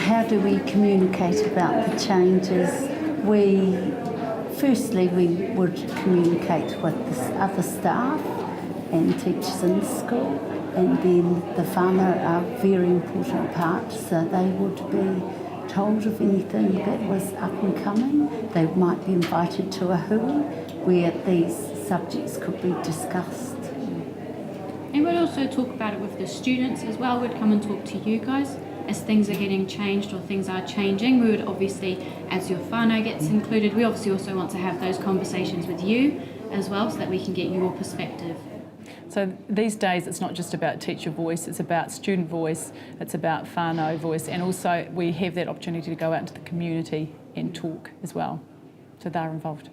how do we communicate about the changes? Firstly, we would communicate with the other staff and teachers in school, and then the whānau are a very important part, so they would be told of anything that was up and coming. They might be invited to a hui where these subjects could be discussed. And we'd also talk about it with the students as well. We'd come and talk to you guys as things are getting changed or things are changing. We would obviously, as your whānau gets included, we obviously also want to have those conversations with you as well so that we can get your perspective. So these days it's not just about teacher voice, it's about student voice, it's about whānau voice, and also we have that opportunity to go out into the community and talk as well. So they're involved.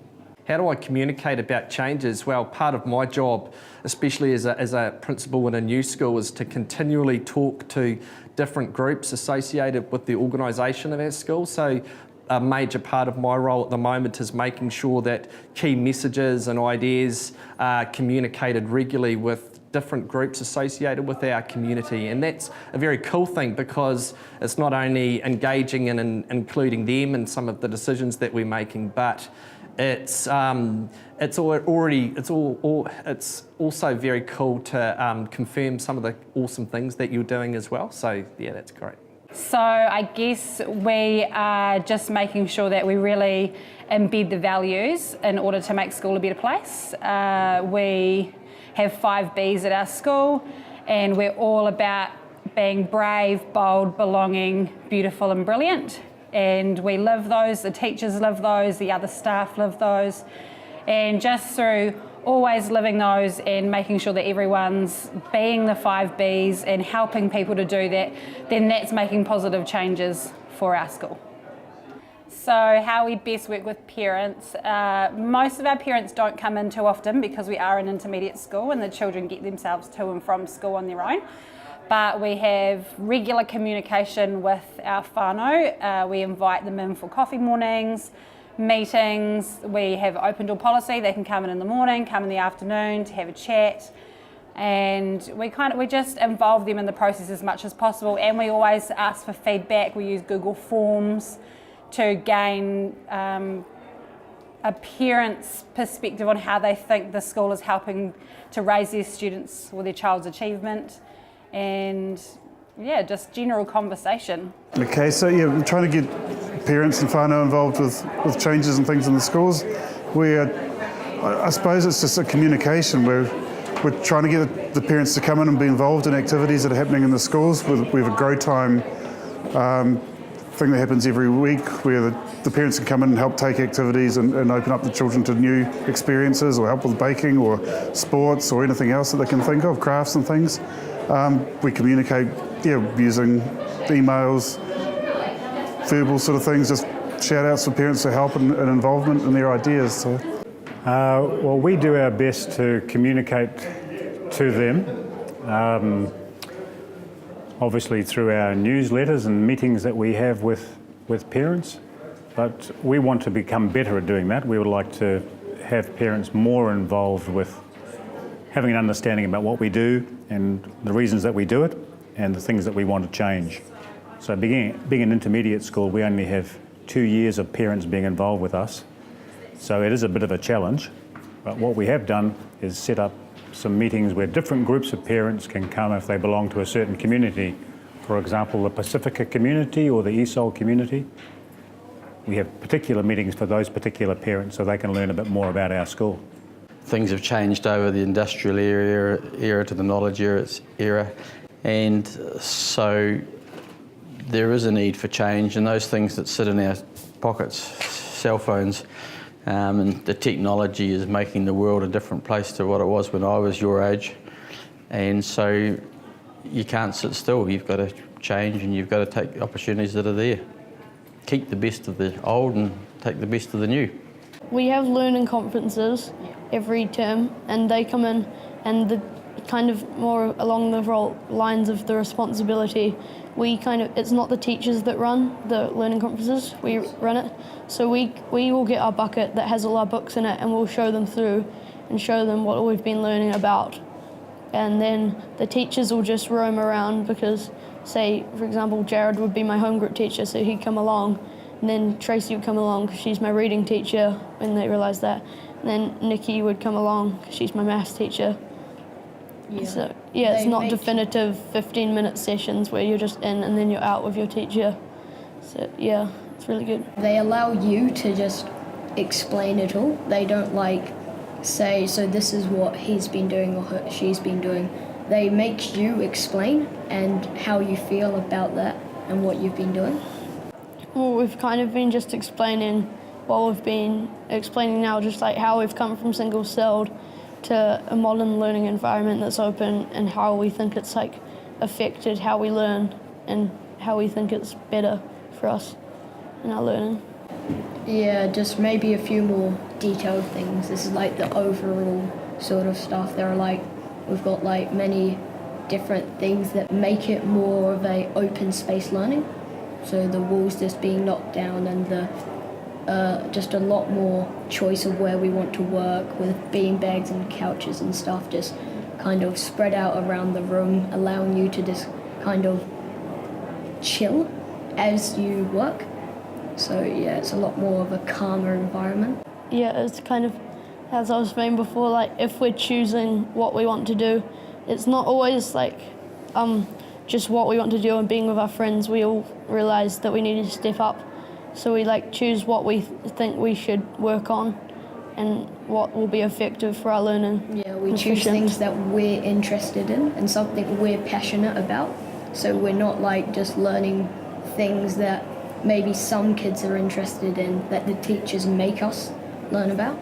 How do I communicate about changes? Well, part of my job, especially as a principal in a new school, is to continually talk to different groups associated with the organisation of our school. So a major part of my role at the moment is making sure that key messages and ideas are communicated regularly with different groups associated with our community, and that's a very cool thing because it's not only engaging and including them in some of the decisions that we're making, but it's also very cool to confirm some of the awesome things that you're doing as well. So yeah, that's great. So I guess we are just making sure that we really embed the values in order to make school a better place. We have 5 Bs at our school, and we're all about being brave, bold, belonging, beautiful and brilliant. And we live those, the teachers live those, the other staff live those. And just through always living those and making sure that everyone's being the 5 Bs and helping people to do that, then that's making positive changes for our school. So how we best work with parents, most of our parents don't come in too often because we are an intermediate school and the children get themselves to and from school on their own. But we have regular communication with our whānau. We invite them in for coffee mornings, meetings. We have open door policy. They can come in the morning, come in the afternoon to have a chat. And we just involve them in the process as much as possible. And we always ask for feedback. We use Google Forms to gain a parent's perspective on how they think the school is helping to raise their students or their child's achievement. And yeah, just general conversation. Okay, so yeah, we're trying to get parents and whānau involved with changes and things in the schools. I suppose it's just a communication. We're trying to get the parents to come in and be involved in activities that are happening in the schools. We have a grow time thing that happens every week where the parents can come in and help take activities and open up the children to new experiences or help with baking or sports or anything else that they can think of, crafts and things. We communicate using emails, verbal sort of things, just shout outs for parents for help and involvement in their ideas. So. Well, we do our best to communicate to them, obviously through our newsletters and meetings that we have with parents, but we want to become better at doing that. We would like to have parents more involved with having an understanding about what we do and the reasons that we do it and the things that we want to change. So being an intermediate school, we only have 2 years of parents being involved with us. So it is a bit of a challenge, but what we have done is set up some meetings where different groups of parents can come if they belong to a certain community. For example, the Pacifica community or the ESOL community. We have particular meetings for those particular parents so they can learn a bit more about our school. Things have changed over the industrial era to the knowledge era, and so there is a need for change, and those things that sit in our pockets, cell phones, and the technology is making the world a different place to what it was when I was your age, and so you can't sit still. You've got to change and you've got to take the opportunities that are there. Keep the best of the old and take the best of the new. We have learning conferences every term, and they come in and the kind of more along the lines of the responsibility. It's not the teachers that run the learning conferences, we run it. So we will get our bucket that has all our books in it and we'll show them through and show them what we've been learning about and then the teachers will just roam around because, say, for example, Jared would be my home group teacher, so he'd come along, and then Tracy would come along because she's my reading teacher when they realised that, and then Nikki would come along because she's my maths teacher. Yeah. So, yeah, it's They not make- definitive 15-minute sessions where you're just in and then you're out with your teacher. So, yeah, it's really good. They allow you to just explain it all. They don't like say, so this is what he's been doing or she's been doing. They make you explain and how you feel about that and what you've been doing. Well, we've kind of been just explaining what we've been explaining now, just like how we've come from single-celled to a modern learning environment that's open, and how we think it's like affected how we learn and how we think it's better for us in our learning. Yeah, just maybe a few more detailed things. This is like the overall sort of stuff. There are like, we've got like many different things that make it more of a open space learning. So the walls just being knocked down, and the just a lot more choice of where we want to work, with beanbags and couches and stuff just kind of spread out around the room, allowing you to just kind of chill as you work. So yeah, it's a lot more of a calmer environment. Yeah, it's kind of, as I was saying before, like if we're choosing what we want to do, it's not always like just what we want to do and being with our friends. We all realise that we need to step up. So we like choose what we think we should work on and what will be effective for our learning. Yeah, we choose things that we're interested in and something we're passionate about. So we're not like just learning things that maybe some kids are interested in that the teachers make us learn about.